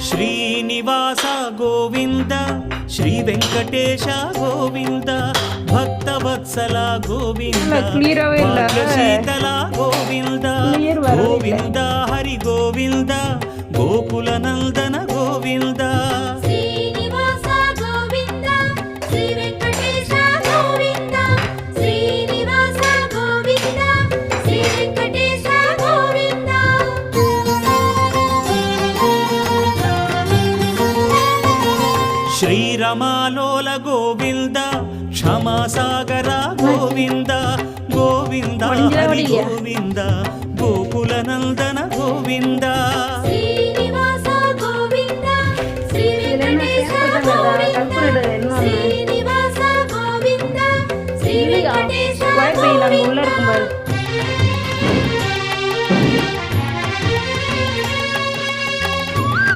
శ్రీనివాస గోవింద శ్రీ వెంకటేశ గోవింద భక్తవత్సల గోవింద శీతల గోవింద గోవింద హరి గోవింద గోకుల నందన గోవింద శ్రీరమాలోల గోవింద క్షమాసాగర గోవింద గోవింద హరి గోవింద గోకుల నందన గోవింద